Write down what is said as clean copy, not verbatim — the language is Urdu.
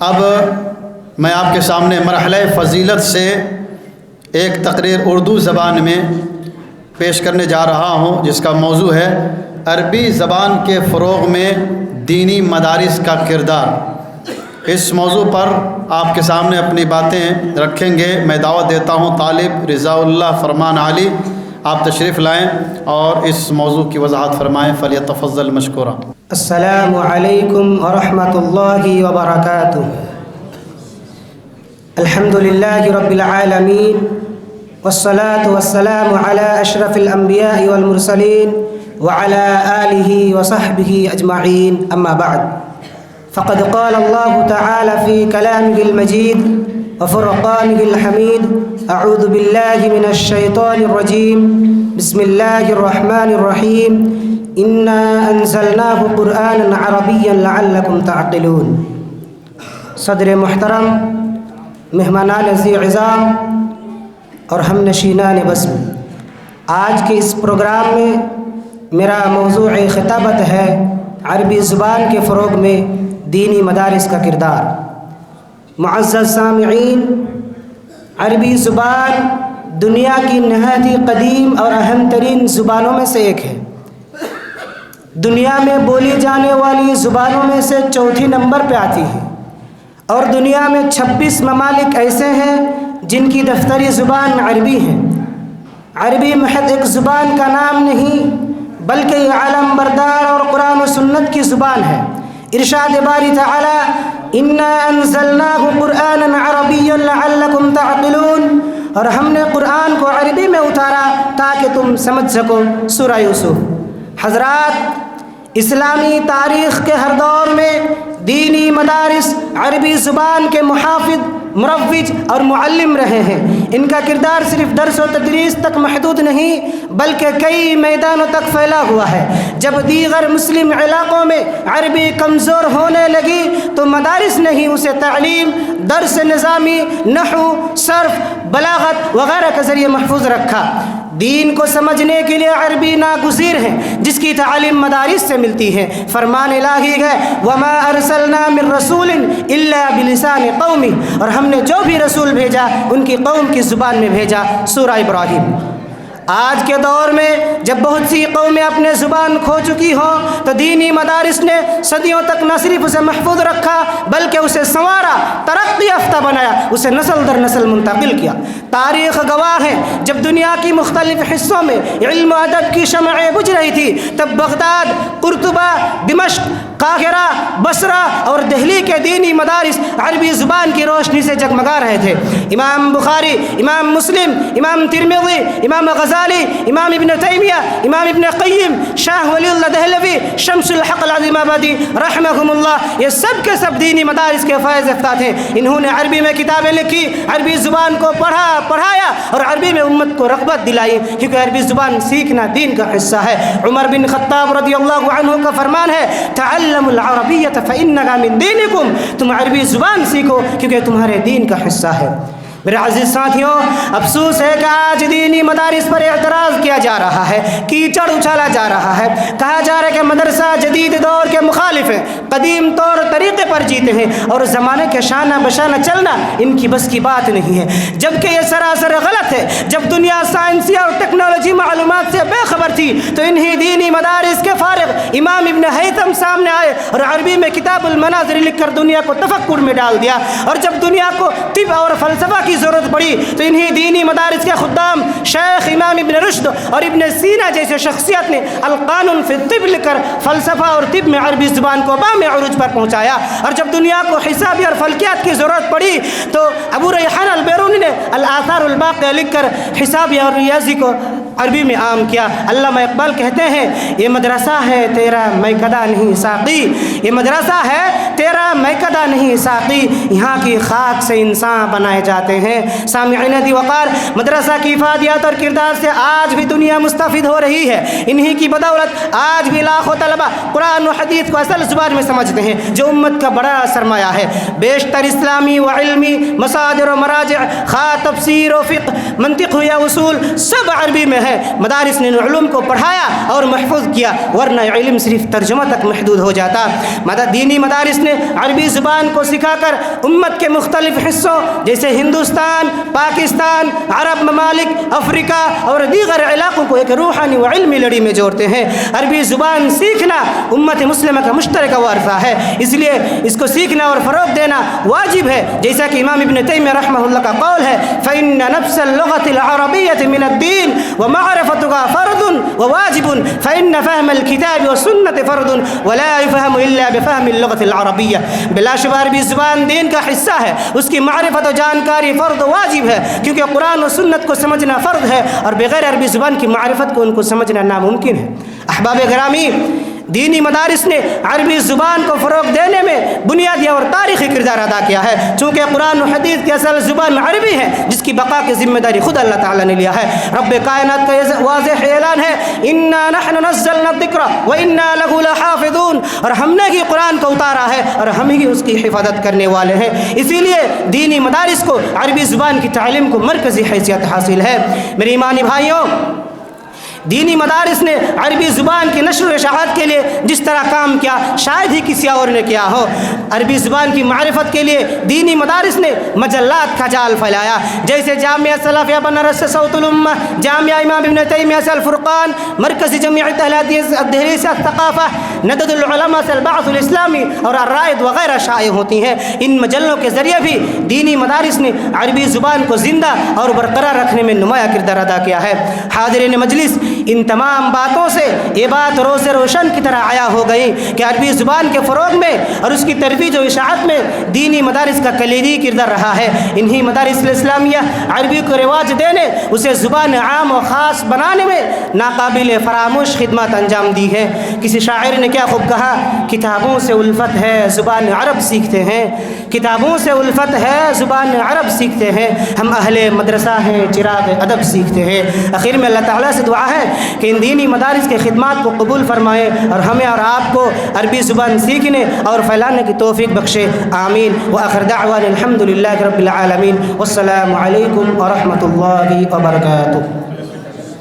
اب میں آپ کے سامنے مرحلہ فضیلت سے ایک تقریر اردو زبان میں پیش کرنے جا رہا ہوں، جس کا موضوع ہے عربی زبان کے فروغ میں دینی مدارس کا کردار۔ اس موضوع پر آپ کے سامنے اپنی باتیں رکھیں گے۔ میں دعوت دیتا ہوں طالب رضا اللہ فرمان علی، آپ تشریف لائیں اور اس موضوع کی وضاحت فرمائیں۔ فلیتفضل مشکورا۔ السلام علیکم ورحمۃ اللہ وبرکاتہ۔ الحمد للہ رب العالمین والصلاة والسلام علی اشرف الانبیاء والمرسلین وعلی آلہ وصحبہ اجمعین، اما بعد فقد قال اللہ تعالی فی کلامہ المجید وفرقانہ الحمید، اعوذ باللہ من الشیطان الرجیم، بسم اللہ الرحمن الرحیم، انا انزلناہ قرآنا عربیا لعلکم تعقلون۔ صدر محترم، مہمانان عزیز اعظام اور ہم نشینان بزم، آج کے اس پروگرام میں میرا موضوع خطابت ہے عربی زبان کے فروغ میں دینی مدارس کا کردار۔ معزز سامعین، عربی زبان دنیا کی نہایت ہی قدیم اور اہم ترین زبانوں میں سے ایک ہے۔ دنیا میں بولی جانے والی زبانوں میں سے چوتھی نمبر پہ آتی ہے، اور دنیا میں 26 ممالک ایسے ہیں جن کی دفتری زبان عربی ہے۔ عربی محض ایک زبان کا نام نہیں، بلکہ یہ عالم بردار اور قرآن و سنت کی زبان ہے۔ ارشاد باری تعالی، انا انزلناہ قرآنا عربیا لعلکم تعقلون، اور ہم نے قرآن کو عربی میں اتارا تاکہ تم سمجھ سکو۔ سورہ یوسف۔ حضرات، اسلامی تاریخ کے ہر دور میں دینی مدارس عربی زبان کے محافظ، مروج اور معلم رہے ہیں۔ ان کا کردار صرف درس و تدریس تک محدود نہیں، بلکہ کئی میدانوں تک پھیلا ہوا ہے۔ جب دیگر مسلم علاقوں میں عربی کمزور ہونے لگی تو مدارس نے ہی اسے تعلیم، درس نظامی، نحو، صرف، بلاغت وغیرہ کے ذریعے محفوظ رکھا۔ دین کو سمجھنے کے لیے عربی ناگزیر ہے، جس کی تعلیم مدارس سے ملتی ہے۔ فرمان الہی ہے، وما ارسلنا من رسول الا بلسان قومی، اور ہم نے جو بھی رسول بھیجا ان کی قوم کی زبان میں بھیجا۔ سورہ ابراہیم۔ آج کے دور میں جب بہت سی قومیں اپنے زبان کھو چکی ہوں تو دینی مدارس نے صدیوں تک نہ صرف اسے محفوظ رکھا بلکہ اسے سنوارا، ترقی یافتہ بنایا، اسے نسل در نسل منتقل کیا۔ تاریخ گواہ ہے، جب دنیا کی مختلف حصوں میں علم و ادب کی شمعیں بجھ رہی تھی تب بغداد، قرطبہ، دمشق، قاہرہ، بصرہ اور دہلی کے دینی مدارس عربی زبان کی روشنی سے جگمگا رہے تھے۔ امام بخاری، امام مسلم، امام ترمذی، امام غزالی، امام ابن تیمیہ، امام ابن قیم، شاہ ولی اللہ دہلوی، شمس الحق العظیم آبادی رحمہم اللہ، یہ سب کے سب دینی مدارس کے فائز یافتہ تھے۔ انہوں نے عربی میں کتابیں لکھی، عربی زبان کو پڑھایا اور عربی میں امت کو رغبت دلائی، کیونکہ عربی زبان سیکھنا دین کا حصہ ہے۔ عمر بن خطاب رضی اللہ عنہ کا فرمان ہے، تعلموا العربیۃ فإنها من دینکم، تم عربی زبان سیکھو کیونکہ تمہارے دین کا حصہ ہے۔ میرے عزیز ساتھیوں، افسوس ہے کہ آج دینی مدارس پر اعتراض کیا جا رہا ہے، کیچڑ اچھالا جا رہا ہے، کہا جا رہا ہے کہ مدرسہ جدید دور کے مخالف ہے، قدیم طور طریقے پر جیتے ہیں اور زمانے کے شانہ بشانہ چلنا ان کی بس کی بات نہیں ہے، جبکہ یہ سراسر غلط ہے۔ جب دنیا سائنسی اور ٹیکنالوجی معلومات سے بے خبر تھی تو انہی دینی مدارس کے فارغ امام ابن حیثم سامنے آئے اور عربی میں کتاب المناظر لکھ کر دنیا کو تفکر میں ڈال دیا، اور جب دنیا کو طب اور فلسفہ کی ضرورت پڑی تو انہی دینی مدارس کے خدام شیخ امام ابن رشد اور ابن سینا جیسے شخصیت نے القانون فی الطب لکھ کر فلسفہ اور طب میں عربی زبان کو بام عروج پر پہنچایا، اور جب دنیا کو حسابی اور فلکیات کی ضرورت پڑی تو ابو ریحان البیرونی نے الآثار الباقیہ لکھ کر حسابی اور ریاضی کو عربی میں عام کیا۔ علامہ اقبال کہتے ہیں، یہ مدرسہ ہے تیرا میکدہ نہیں ساقی، یہ مدرسہ ہے تیرا میکدہ نہیں ساقی، یہاں کی خاک سے انسان بنائے جاتے ہیں۔ سامعین دی وقار، مدرسہ کی افادیات اور کردار سے آج بھی دنیا مستفید ہو رہی ہے۔ انہی کی بدولت آج بھی لاکھوں طلبہ قرآن و حدیث کو اصل زبان میں سمجھتے ہیں، جو امت کا بڑا سرمایہ ہے۔ بیشتر اسلامی و علمی مصادر و مراجع، خواہ تفسیر و فقہ، منطق یا اصول، سب عربی میں ہیں مدارس نے علوم کو پڑھایا اور محفوظ کیا، ورنہ علم صرف ترجمہ تک محدود ہو جاتا۔ دینی مدارس نے عربی زبان کو سکھا کر امت کے مختلف حصوں جیسے ہندوستان، پاکستان، عرب ممالک، افریقہ اور دیگر علاقوں کو ایک روحانی و علمی لڑی میں جوڑتے ہیں۔ عربی زبان سیکھنا امت مسلمہ کا مشترکہ ورثہ ہے، اس لیے اس کو سیکھنا اور فروغ دینا واجب ہے، جیسا کہ امام ابن تیمیہ رحمہ اللہ کا قول ہے فَإِنَّ نَفْسَ اللغة العربية من الدين ومعرفتها فرض وواجب فإن فهم الكتاب والسنة فرض ولا يفهم إلا بفهم اللغة العربية۔ بلا شبہ عربی زبان دین کا حصہ ہے، اس کی معرفت و جانکاری فرض و واجب ہے، کیونکہ قرآن و سنت کو سمجھنا فرض ہے اور بغیر عربی زبان کی معرفت کو ان کو سمجھنا ناممکن ہے۔ احباب گرامی، دینی مدارس نے عربی زبان کو فروغ دینے میں بنیادی اور تاریخی کردار ادا کیا ہے، چونکہ قرآن و حدیث کی اصل زبان عربی ہے جس کی بقا کی ذمہ داری خود اللہ تعالیٰ نے لیا ہے۔ رب کائنات کا یہ واضح اعلان ہے انا نحن نزلنا الذکر وانا لہ لحافظون، اور ہم نے ہی قرآن کو اتارا ہے اور ہم ہی اس کی حفاظت کرنے والے ہیں۔ اسی لیے دینی مدارس کو عربی زبان کی تعلیم کو مرکزی حیثیت حاصل ہے۔ میرے ایمانی بھائیوں، دینی مدارس نے عربی زبان کی نشر و اشاعت کے لیے جس طرح کام کیا شاید ہی کسی اور نے کیا ہو۔ عربی زبان کی معرفت کے لیے دینی مدارس نے مجلات کا جال پھیلایا، جیسے جامعہ سلفیہ بنارس سے صوت الامہ، جامعہ امام ابن تیمیہ سے الفرقان، مرکزی جمعیت اہل حدیث دہلی سے الثقافہ، ندد العلماء سے البعث الاسلامی اور الرائد وغیرہ شائع ہوتی ہیں۔ ان مجلوں کے ذریعے بھی دینی مدارس نے عربی زبان کو زندہ اور برقرار رکھنے میں نمایاں کردار ادا کیا ہے۔ حاضرین مجلس، ان تمام باتوں سے یہ بات روز روشن کی طرح عیا ہو گئی کہ عربی زبان کے فروغ میں اور اس کی ترویج و اشاعت میں دینی مدارس کا کلیدی کردار رہا ہے۔ انہی مدارس اسلامیہ عربی کو رواج دینے، اسے زبان عام و خاص بنانے میں ناقابل فراموش خدمات انجام دی ہے۔ کسی شاعر نے کیا خوب کہا، کتابوں سے الفت ہے زبان عرب سیکھتے ہیں، کتابوں سے الفت ہے زبان عرب سیکھتے ہیں، ہم اہل مدرسہ ہیں چراغ ادب سیکھتے ہیں۔ آخر میں اللہ تعالیٰ سے دعا ہے کہ ان دینی مدارس کے خدمات کو قبول فرمائے اور ہمیں اور آپ کو عربی زبان سیکھنے اور پھیلانے کی توفیق بخشے، آمین۔ وآخر دعوانا الحمد للہ رب العالمین، والسلام علیکم ورحمۃ اللہ وبرکاتہ۔